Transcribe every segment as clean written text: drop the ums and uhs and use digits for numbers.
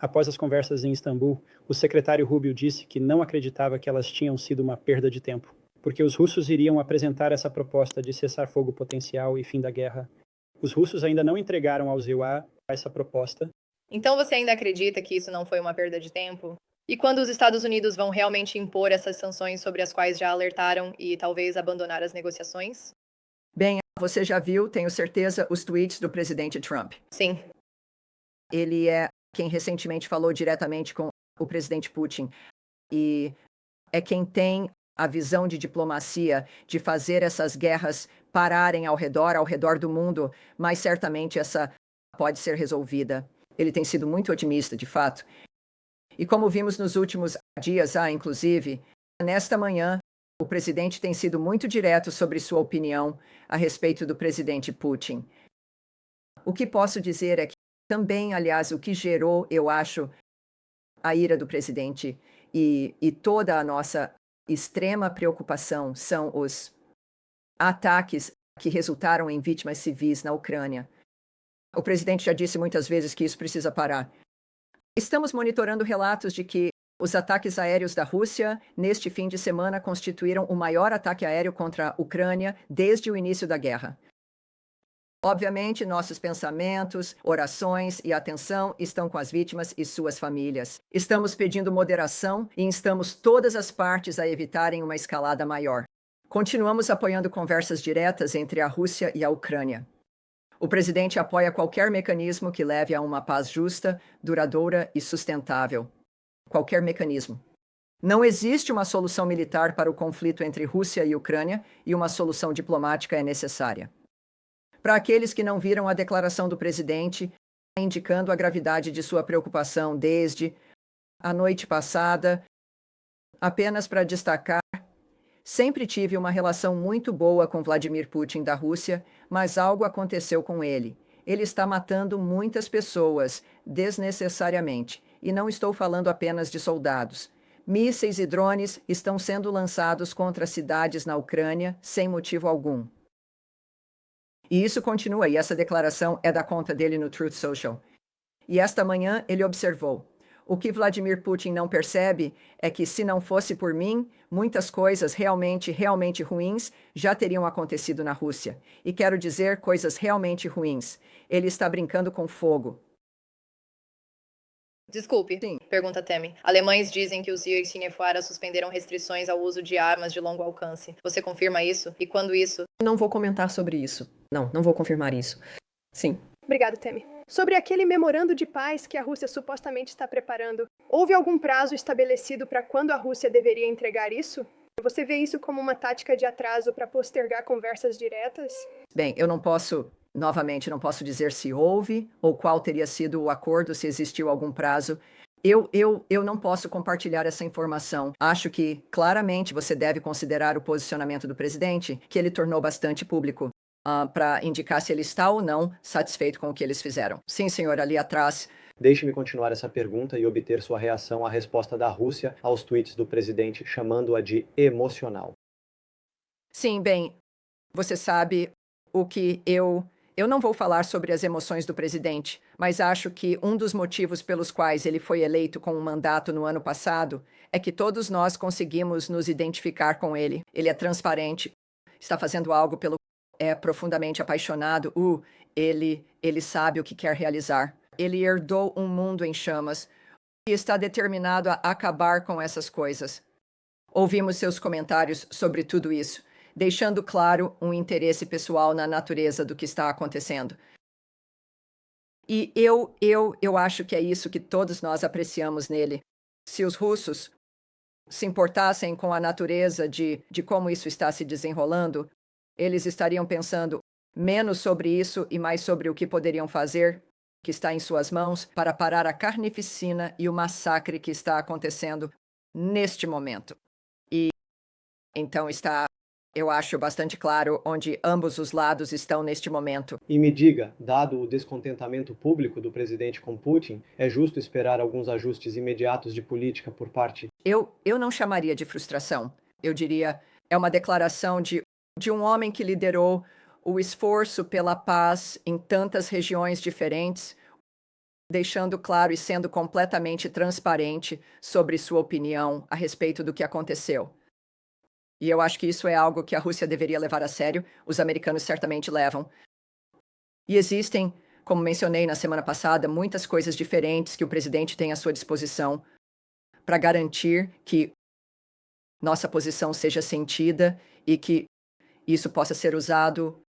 Após as conversas em Istambul, o secretário Rubio disse que não acreditava que elas tinham sido uma perda de tempo, porque os russos iriam apresentar essa proposta de cessar-fogo potencial e fim da guerra. Os russos ainda não entregaram aos EUA essa proposta. Então você ainda acredita que isso não foi uma perda de tempo? E quando os Estados Unidos vão realmente impor essas sanções sobre as quais já alertaram e talvez abandonar as negociações? Bem, você já viu, tenho certeza, os tweets do presidente Trump. Sim. Ele é quem recentemente falou diretamente com o presidente Putin e é quem tem a visão de diplomacia de fazer essas guerras pararem ao redor do mundo, mas certamente essa pode ser resolvida. Ele tem sido muito otimista, de fato. E como vimos nos últimos dias, inclusive, nesta manhã, o presidente tem sido muito direto sobre sua opinião a respeito do presidente Putin. O que posso dizer é que também, aliás, o que gerou, eu acho, a ira do presidente e toda a nossa extrema preocupação são os ataques que resultaram em vítimas civis na Ucrânia. O presidente já disse muitas vezes que isso precisa parar. Estamos monitorando relatos de que os ataques aéreos da Rússia neste fim de semana constituíram o maior ataque aéreo contra a Ucrânia desde o início da guerra. Obviamente, nossos pensamentos, orações e atenção estão com as vítimas e suas famílias. Estamos pedindo moderação e instamos todas as partes a evitarem uma escalada maior. Continuamos apoiando conversas diretas entre a Rússia e a Ucrânia. O presidente apoia qualquer mecanismo que leve a uma paz justa, duradoura e sustentável. Qualquer mecanismo. Não existe uma solução militar para o conflito entre Rússia e Ucrânia e uma solução diplomática é necessária. Para aqueles que não viram a declaração do presidente, indicando a gravidade de sua preocupação desde a noite passada, apenas para destacar, sempre tive uma relação muito boa com Vladimir Putin da Rússia, mas algo aconteceu com ele. Ele está matando muitas pessoas, desnecessariamente, e não estou falando apenas de soldados. Mísseis e drones estão sendo lançados contra cidades na Ucrânia sem motivo algum. E isso continua, e essa declaração é da conta dele no Truth Social. E esta manhã ele observou: o que Vladimir Putin não percebe é que, se não fosse por mim, muitas coisas realmente ruins já teriam acontecido na Rússia. E quero dizer coisas realmente ruins. Ele está brincando com fogo. Desculpe, Sim. pergunta Temi. Alemães dizem que os Zier e Sinefara suspenderam restrições ao uso de armas de longo alcance. Você confirma isso? E quando isso? Não vou comentar sobre isso. Não vou confirmar isso. Sim. Obrigado, Temi. Sobre aquele memorando de paz que a Rússia supostamente está preparando, houve algum prazo estabelecido para quando a Rússia deveria entregar isso? Você vê isso como uma tática de atraso para postergar conversas diretas? Bem, eu não posso dizer se houve ou qual teria sido o acordo, se existiu algum prazo. Eu não posso compartilhar essa informação. Acho que, claramente, você deve considerar o posicionamento do presidente, que ele tornou bastante público, para indicar se ele está ou não satisfeito com o que eles fizeram. Sim, senhor, ali atrás. Deixe-me continuar essa pergunta e obter sua reação à resposta da Rússia aos tweets do presidente, chamando-a de emocional. Sim, bem, você sabe o que eu não vou falar sobre as emoções do presidente, mas acho que um dos motivos pelos quais ele foi eleito com um mandato no ano passado é que todos nós conseguimos nos identificar com ele. Ele é transparente, está fazendo algo pelo é profundamente apaixonado. Ele sabe o que quer realizar. Ele herdou um mundo em chamas e está determinado a acabar com essas coisas. Ouvimos seus comentários sobre tudo isso, deixando claro um interesse pessoal na natureza do que está acontecendo. E eu acho que é isso que todos nós apreciamos nele. Se os russos se importassem com a natureza de como isso está se desenrolando, eles estariam pensando menos sobre isso e mais sobre o que poderiam fazer, que está em suas mãos, para parar a carnificina e o massacre que está acontecendo neste momento. E então está, eu acho, bastante claro onde ambos os lados estão neste momento. E me diga, dado o descontentamento público do presidente com Putin, é justo esperar alguns ajustes imediatos de política por parte? Eu não chamaria de frustração. Eu diria, é uma declaração de um homem que liderou o esforço pela paz em tantas regiões diferentes, deixando claro e sendo completamente transparente sobre sua opinião a respeito do que aconteceu. E eu acho que isso é algo que a Rússia deveria levar a sério, os americanos certamente levam. E existem, como mencionei na semana passada, muitas coisas diferentes que o presidente tem à sua disposição para garantir que nossa posição seja sentida e que isso possa ser usado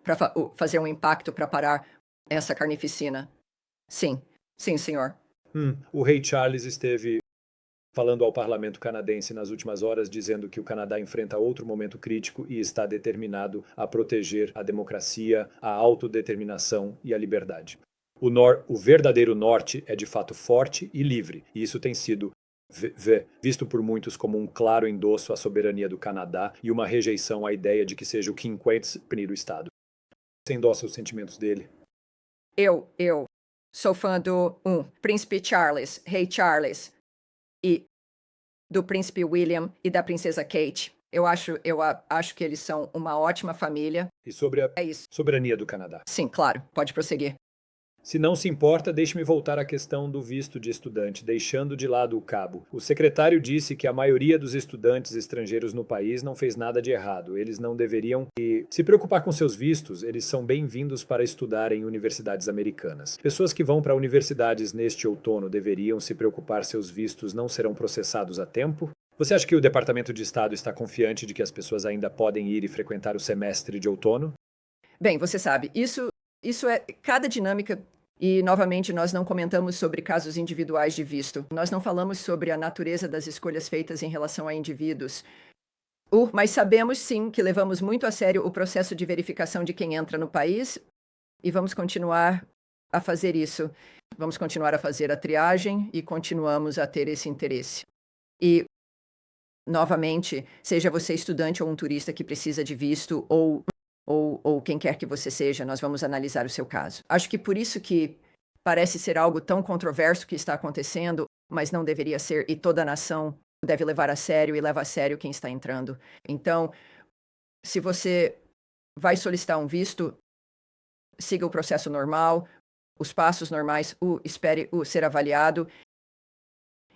para fazer um impacto para parar essa carnificina. Sim, sim, senhor. O rei Charles esteve falando ao parlamento canadense nas últimas horas, dizendo que o Canadá enfrenta outro momento crítico e está determinado a proteger a democracia, a autodeterminação e a liberdade. O verdadeiro norte é de fato forte e livre, e isso tem sido visto por muitos como um claro endosso à soberania do Canadá e uma rejeição à ideia de que seja o quinquense primeiro estado. Você endossa os sentimentos dele? Eu sou fã do Príncipe Charles, Rei Charles, e do Príncipe William e da Princesa Kate. Eu acho que eles são uma ótima família. E sobre a É isso. soberania do Canadá? Sim, claro. Pode prosseguir. Se não se importa, deixe-me voltar à questão do visto de estudante, deixando de lado o cabo. O secretário disse que a maioria dos estudantes estrangeiros no país não fez nada de errado. Eles não deveriam se preocupar com seus vistos, eles são bem-vindos para estudar em universidades americanas. Pessoas que vão para universidades neste outono deveriam se preocupar seus vistos não serão processados a tempo? Você acha que o Departamento de Estado está confiante de que as pessoas ainda podem ir e frequentar o semestre de outono? Bem, você sabe, isso é cada dinâmica. E, novamente, nós não comentamos sobre casos individuais de visto. Nós não falamos sobre a natureza das escolhas feitas em relação a indivíduos. Mas sabemos, sim, que levamos muito a sério o processo de verificação de quem entra no país e vamos continuar a fazer isso. Vamos continuar a fazer a triagem e continuamos a ter esse interesse. E, novamente, seja você estudante ou um turista que precisa de visto ou quem quer que você seja, nós vamos analisar o seu caso. Acho que por isso que parece ser algo tão controverso que está acontecendo, mas não deveria ser, e toda a nação deve levar a sério e leva a sério quem está entrando. Então, se você vai solicitar um visto, siga o processo normal, os passos normais, espere ser avaliado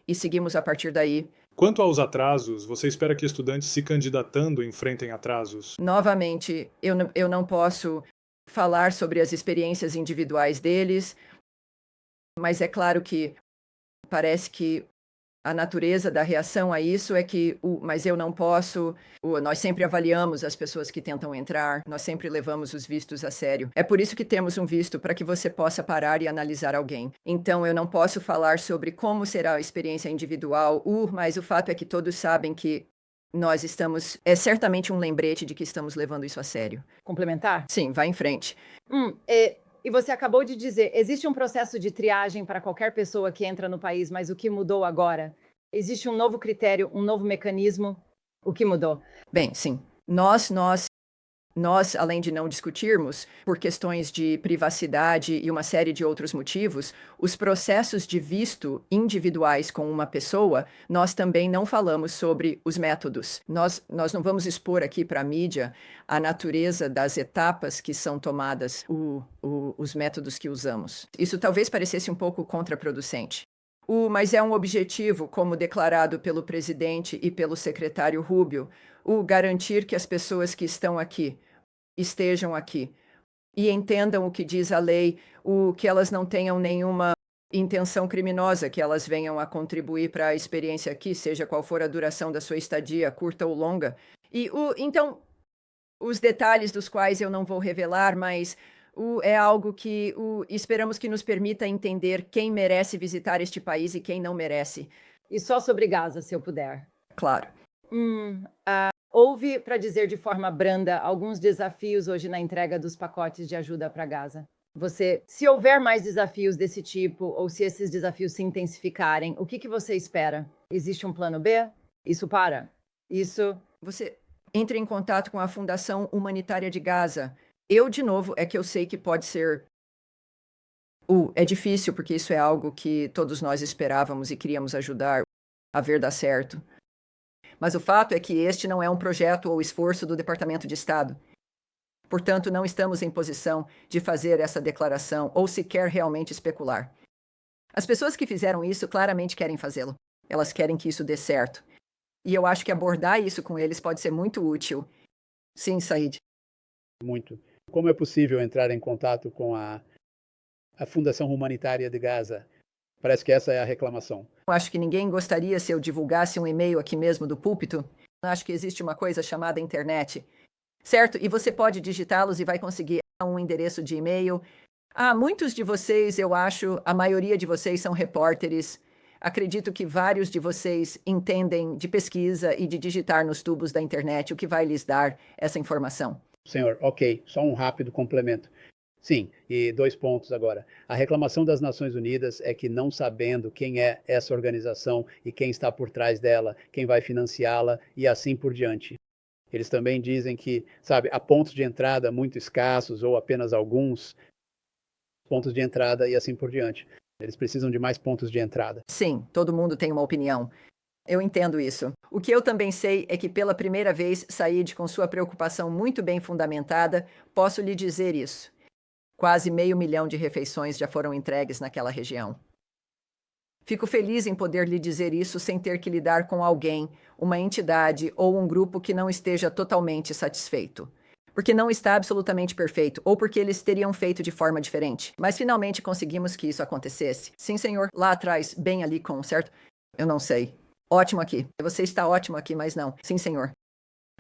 e seguimos a partir daí. Quanto aos atrasos, você espera que estudantes se candidatando enfrentem atrasos? Novamente, eu não posso falar sobre as experiências individuais deles, mas é claro que parece que a natureza da reação a isso é que, mas eu não posso, nós sempre avaliamos as pessoas que tentam entrar, nós sempre levamos os vistos a sério. É por isso que temos um visto, para que você possa parar e analisar alguém. Então, eu não posso falar sobre como será a experiência individual, mas o fato é que todos sabem que nós estamos, é certamente um lembrete de que estamos levando isso a sério. Complementar? Sim, vá em frente. E você acabou de dizer, existe um processo de triagem para qualquer pessoa que entra no país, mas o que mudou agora? Existe um novo critério, um novo mecanismo? O que mudou? Bem, sim. Nós, além de não discutirmos, por questões de privacidade e uma série de outros motivos, os processos de visto individuais com uma pessoa, nós também não falamos sobre os métodos. Nós não vamos expor aqui para a mídia a natureza das etapas que são tomadas, os métodos que usamos. Isso talvez parecesse um pouco contraproducente. Mas é um objetivo, como declarado pelo presidente e pelo secretário Rubio, garantir que as pessoas que estão aqui estejam aqui e entendam o que diz a lei, que elas não tenham nenhuma intenção criminosa, que elas venham a contribuir para a experiência aqui, seja qual for a duração da sua estadia, curta ou longa. Então, os detalhes dos quais eu não vou revelar, mas é algo que esperamos que nos permita entender quem merece visitar este país e quem não merece. E só sobre Gaza, se eu puder. Claro. Houve, para dizer de forma branda, alguns desafios hoje na entrega dos pacotes de ajuda para Gaza. Se houver mais desafios desse tipo, ou se esses desafios se intensificarem, o que você espera? Existe um plano B? Isso para? Você entre em contato com a Fundação Humanitária de Gaza. De novo, é que eu sei que pode ser... é difícil, porque isso é algo que todos nós esperávamos e queríamos ajudar a ver dar certo. Mas o fato é que este não é um projeto ou esforço do Departamento de Estado. Portanto, não estamos em posição de fazer essa declaração ou sequer realmente especular. As pessoas que fizeram isso claramente querem fazê-lo. Elas querem que isso dê certo. E eu acho que abordar isso com eles pode ser muito útil. Sim, Said. Muito. Como é possível entrar em contato com a Fundação Humanitária de Gaza? Parece que essa é a reclamação. Eu acho que ninguém gostaria se eu divulgasse um e-mail aqui mesmo do púlpito. Eu acho que existe uma coisa chamada internet. Certo? E você pode digitá-los e vai conseguir um endereço de e-mail. Muitos de vocês, eu acho, a maioria de vocês são repórteres. Acredito que vários de vocês entendem de pesquisa e de digitar nos tubos da internet, o que vai lhes dar essa informação. Senhor, ok, só um rápido complemento. Sim, e 2 pontos agora. A reclamação das Nações Unidas é que, não sabendo quem é essa organização e quem está por trás dela, quem vai financiá-la e assim por diante. Eles também dizem que, há pontos de entrada muito escassos ou apenas alguns pontos de entrada e assim por diante. Eles precisam de mais pontos de entrada. Sim, todo mundo tem uma opinião. Eu entendo isso. O que eu também sei é que pela primeira vez, Said, com sua preocupação muito bem fundamentada, posso lhe dizer isso. Quase 500 mil de refeições já foram entregues naquela região. Fico feliz em poder lhe dizer isso sem ter que lidar com alguém, uma entidade ou um grupo que não esteja totalmente satisfeito. Porque não está absolutamente perfeito, ou porque eles teriam feito de forma diferente. Mas finalmente conseguimos que isso acontecesse. Sim, senhor. Lá atrás, bem ali com, certo? Eu não sei. Ótimo aqui. Você está ótimo aqui, mas não. Sim, senhor.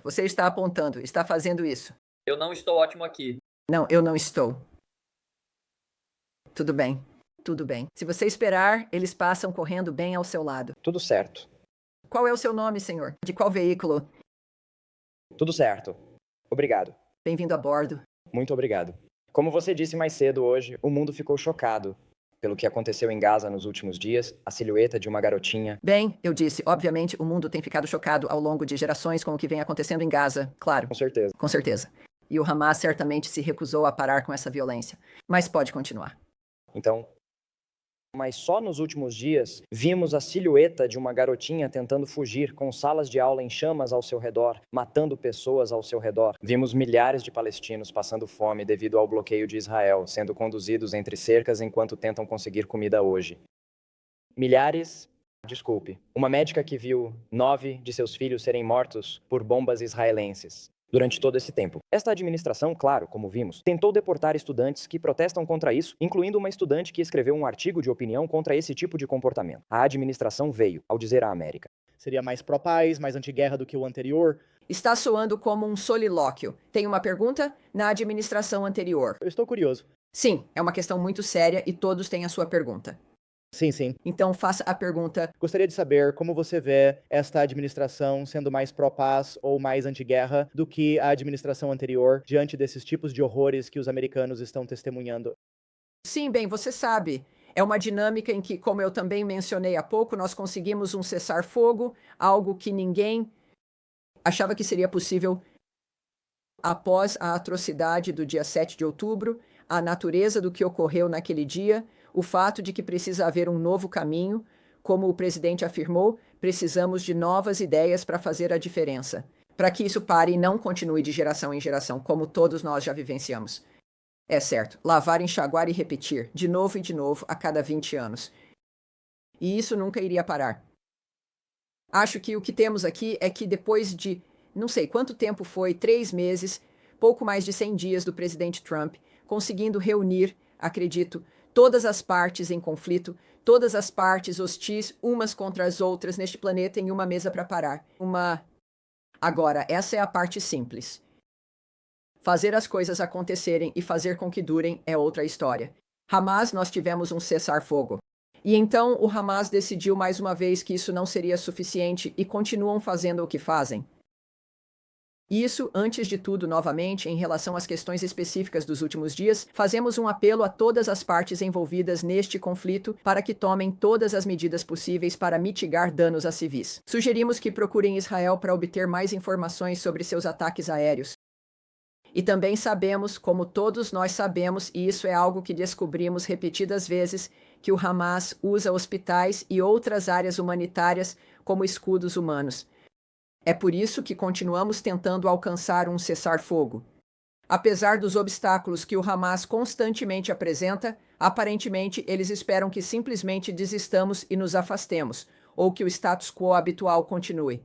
Você está apontando, está fazendo isso. Eu não estou ótimo aqui. Não, eu não estou. Tudo bem. Tudo bem. Se você esperar, eles passam correndo bem ao seu lado. Tudo certo. Qual é o seu nome, senhor? De qual veículo? Tudo certo. Obrigado. Bem-vindo a bordo. Muito obrigado. Como você disse mais cedo hoje, o mundo ficou chocado pelo que aconteceu em Gaza nos últimos dias, a silhueta de uma garotinha. Bem, eu disse, obviamente, o mundo tem ficado chocado ao longo de gerações com o que vem acontecendo em Gaza, claro. Com certeza. Com certeza. E o Hamas certamente se recusou a parar com essa violência. Mas pode continuar. Então, mas só nos últimos dias vimos a silhueta de uma garotinha tentando fugir, com salas de aula em chamas ao seu redor, matando pessoas ao seu redor. Vimos milhares de palestinos passando fome devido ao bloqueio de Israel, sendo conduzidos entre cercas enquanto tentam conseguir comida hoje. Uma médica que viu 9 de seus filhos serem mortos por bombas israelenses durante todo esse tempo. Esta administração, claro, como vimos, tentou deportar estudantes que protestam contra isso, incluindo uma estudante que escreveu um artigo de opinião contra esse tipo de comportamento. A administração veio, ao dizer à América: seria mais pró-paz, mais anti-guerra do que o anterior? Está soando como um solilóquio. Tem uma pergunta? Na administração anterior. Eu estou curioso. Sim, é uma questão muito séria e todos têm a sua pergunta. Sim. Então faça a pergunta. Gostaria de saber como você vê esta administração sendo mais pró-paz ou mais anti-guerra do que a administração anterior diante desses tipos de horrores que os americanos estão testemunhando. Sim, bem, você sabe. É uma dinâmica em que, como eu também mencionei há pouco, nós conseguimos um cessar-fogo, algo que ninguém achava que seria possível após a atrocidade do dia 7 de outubro, a natureza do que ocorreu naquele dia, o fato de que precisa haver um novo caminho, como o presidente afirmou, precisamos de novas ideias para fazer a diferença, para que isso pare e não continue de geração em geração, como todos nós já vivenciamos. É certo, lavar, enxaguar e repetir, de novo e de novo, a cada 20 anos. E isso nunca iria parar. Acho que o que temos aqui é que depois de, não sei quanto tempo foi, 3 meses, pouco mais de 100 dias do presidente Trump, conseguindo reunir, acredito, todas as partes em conflito, todas as partes hostis umas contra as outras neste planeta em uma mesa para parar. Agora, essa é a parte simples. Fazer as coisas acontecerem e fazer com que durem é outra história. Hamas, nós tivemos um cessar-fogo. E então o Hamas decidiu mais uma vez que isso não seria suficiente e continuam fazendo o que fazem. Isso, antes de tudo, novamente, em relação às questões específicas dos últimos dias, fazemos um apelo a todas as partes envolvidas neste conflito para que tomem todas as medidas possíveis para mitigar danos a civis. Sugerimos que procurem Israel para obter mais informações sobre seus ataques aéreos. E também sabemos, como todos nós sabemos, e isso é algo que descobrimos repetidas vezes, que o Hamas usa hospitais e outras áreas humanitárias como escudos humanos. É por isso que continuamos tentando alcançar um cessar-fogo. Apesar dos obstáculos que o Hamas constantemente apresenta, aparentemente eles esperam que simplesmente desistamos e nos afastemos, ou que o status quo habitual continue.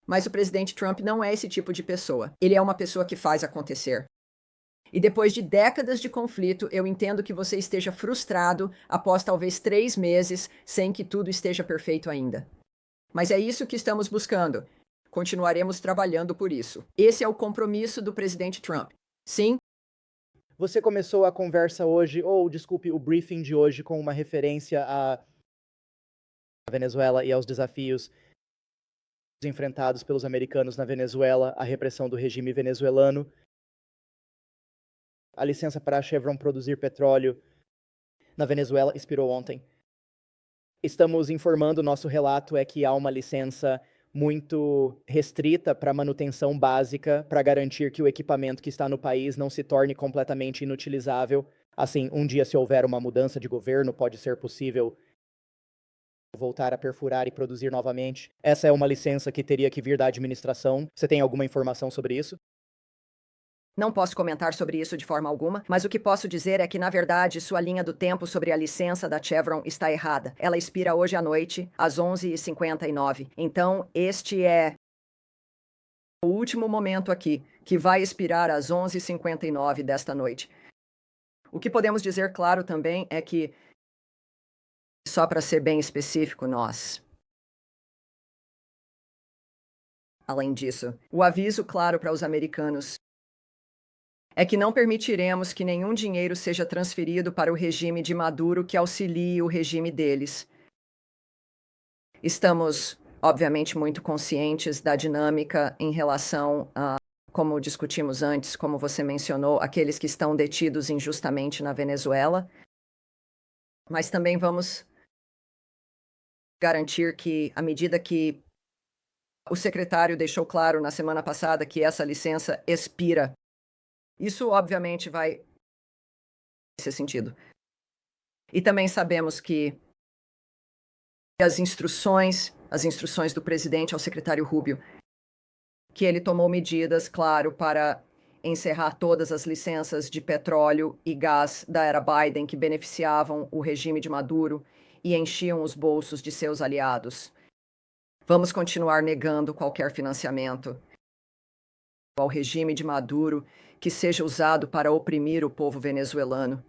Mas o presidente Trump não é esse tipo de pessoa. Ele é uma pessoa que faz acontecer. E depois de décadas de conflito, eu entendo que você esteja frustrado após talvez 3 meses sem que tudo esteja perfeito ainda. Mas é isso que estamos buscando. Continuaremos trabalhando por isso. Esse é o compromisso do presidente Trump. Sim. Você começou a conversa hoje, ou desculpe, o briefing de hoje com uma referência à Venezuela e aos desafios enfrentados pelos americanos na Venezuela, a repressão do regime venezuelano, a licença para a Chevron produzir petróleo na Venezuela expirou ontem. Estamos informando, nosso relato é que há uma licença muito restrita para manutenção básica, para garantir que o equipamento que está no país não se torne completamente inutilizável. Assim, um dia, se houver uma mudança de governo, pode ser possível voltar a perfurar e produzir novamente. Essa é uma licença que teria que vir da administração. Você tem alguma informação sobre isso? Não posso comentar sobre isso de forma alguma, mas o que posso dizer é que, na verdade, sua linha do tempo sobre a licença da Chevron está errada. Ela expira hoje à noite, às 11h59. Então, este é o último momento aqui, que vai expirar às 11h59 desta noite. O que podemos dizer, claro, também é que, só para ser bem específico, além disso, o aviso claro para os americanos é que não permitiremos que nenhum dinheiro seja transferido para o regime de Maduro que auxilie o regime deles. Estamos, obviamente, muito conscientes da dinâmica em relação a, como discutimos antes, como você mencionou, aqueles que estão detidos injustamente na Venezuela, mas também vamos garantir que, à medida que o secretário deixou claro na semana passada que essa licença expira, isso, obviamente, vai nesse sentido. E também sabemos que as instruções do presidente ao secretário Rubio, que ele tomou medidas, claro, para encerrar todas as licenças de petróleo e gás da era Biden que beneficiavam o regime de Maduro e enchiam os bolsos de seus aliados. Vamos continuar negando qualquer financiamento ao regime de Maduro que seja usado para oprimir o povo venezuelano.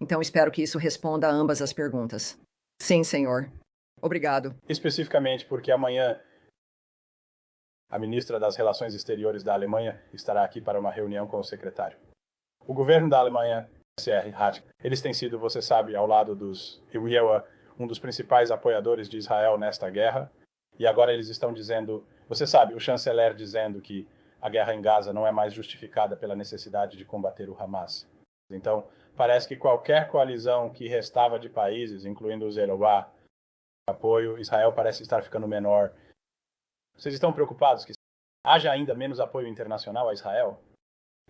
Então, espero que isso responda a ambas as perguntas. Sim, senhor. Obrigado. Especificamente porque amanhã a ministra das Relações Exteriores da Alemanha estará aqui para uma reunião com o secretário. O governo da Alemanha, SR Hatch, eles têm sido, você sabe, ao lado dos IWA, um dos principais apoiadores de Israel nesta guerra, e agora eles estão dizendo, você sabe, o chanceler dizendo que a guerra em Gaza não é mais justificada pela necessidade de combater o Hamas. Então, parece que qualquer coalizão que restava de países, incluindo o Zeroá, apoio, Israel parece estar ficando menor. Vocês estão preocupados que haja ainda menos apoio internacional a Israel?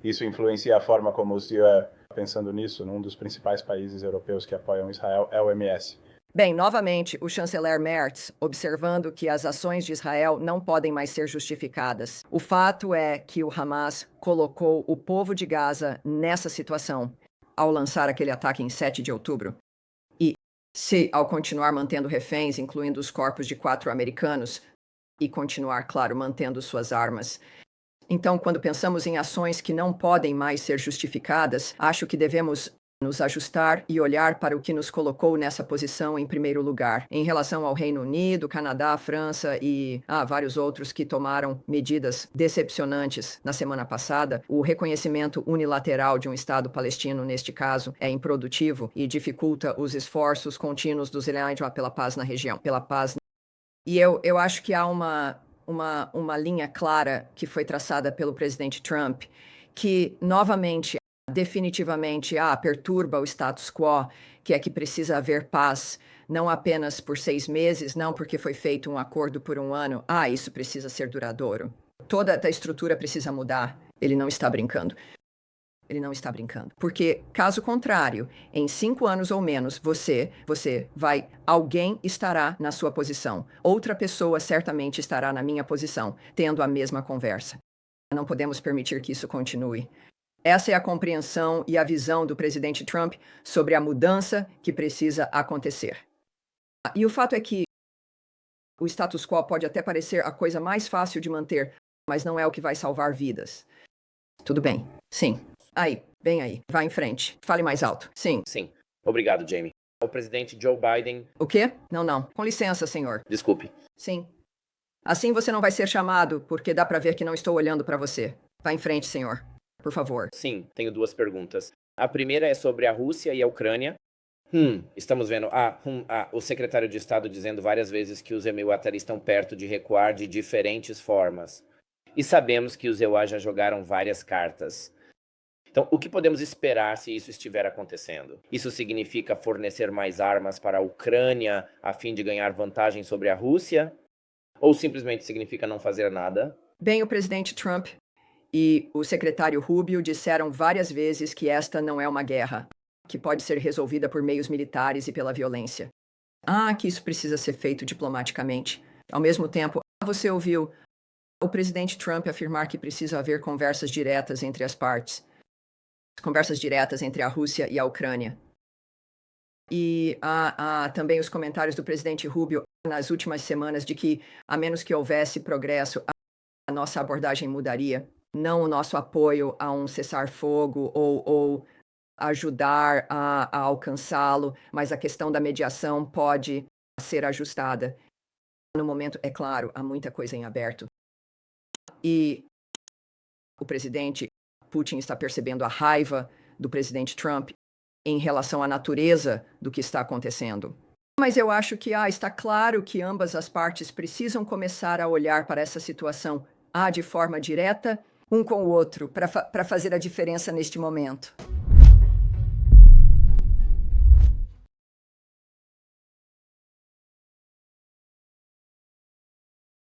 Isso influencia a forma como o senhor, pensando nisso, num dos principais países europeus que apoiam Israel é o MS. Bem, novamente, o chanceler Merz, observando que as ações de Israel não podem mais ser justificadas. O fato é que o Hamas colocou o povo de Gaza nessa situação ao lançar aquele ataque em 7 de outubro. E se, ao continuar mantendo reféns, incluindo os corpos de 4 americanos, e continuar, claro, mantendo suas armas. Então, quando pensamos em ações que não podem mais ser justificadas, acho que devemos nos ajustar e olhar para o que nos colocou nessa posição em primeiro lugar, em relação ao Reino Unido, Canadá, França e vários outros que tomaram medidas decepcionantes na semana passada. O reconhecimento unilateral de um Estado palestino, neste caso, é improdutivo e dificulta os esforços contínuos dos israelitas pela paz na região, pela paz. E eu acho que há uma linha clara que foi traçada pelo presidente Trump, que, novamente, definitivamente perturba o status quo, que é que precisa haver paz, não apenas por 6 meses, não porque foi feito um acordo por 1 ano. Isso precisa ser duradouro. Toda a estrutura precisa mudar. Ele não está brincando. Ele não está brincando. Porque, caso contrário, em 5 anos ou menos, alguém estará na sua posição. Outra pessoa certamente estará na minha posição, tendo a mesma conversa. Não podemos permitir que isso continue. Essa é a compreensão e a visão do presidente Trump sobre a mudança que precisa acontecer. E o fato é que o status quo pode até parecer a coisa mais fácil de manter, mas não é o que vai salvar vidas. Tudo bem. Sim. Aí, bem aí. Vá em frente. Fale mais alto. Sim. Sim. Obrigado, Jamie. O presidente Joe Biden... O quê? Não. Com licença, senhor. Desculpe. Sim. Assim você não vai ser chamado, porque dá pra ver que não estou olhando pra você. Vá em frente, senhor. Por favor. Sim, tenho duas perguntas. A primeira é sobre a Rússia e a Ucrânia. Estamos vendo o secretário de Estado dizendo várias vezes que os EUA estão perto de recuar de diferentes formas. E sabemos que os EUA já jogaram várias cartas. Então, o que podemos esperar se isso estiver acontecendo? Isso significa fornecer mais armas para a Ucrânia a fim de ganhar vantagem sobre a Rússia? Ou simplesmente significa não fazer nada? Bem, o presidente Trump e o secretário Rubio disseram várias vezes que esta não é uma guerra, que pode ser resolvida por meios militares e pela violência. Que isso precisa ser feito diplomaticamente. Ao mesmo tempo, você ouviu o presidente Trump afirmar que precisa haver conversas diretas entre as partes. Conversas diretas entre a Rússia e a Ucrânia. E há também os comentários do presidente Rubio nas últimas semanas de que, a menos que houvesse progresso, a nossa abordagem mudaria. Não o nosso apoio a um cessar-fogo ou ajudar a alcançá-lo, mas a questão da mediação pode ser ajustada. No momento, é claro, há muita coisa em aberto. E o presidente Putin está percebendo a raiva do presidente Trump em relação à natureza do que está acontecendo. Mas eu acho que está claro que ambas as partes precisam começar a olhar para essa situação de forma direta, um com o outro, para fazer a diferença neste momento.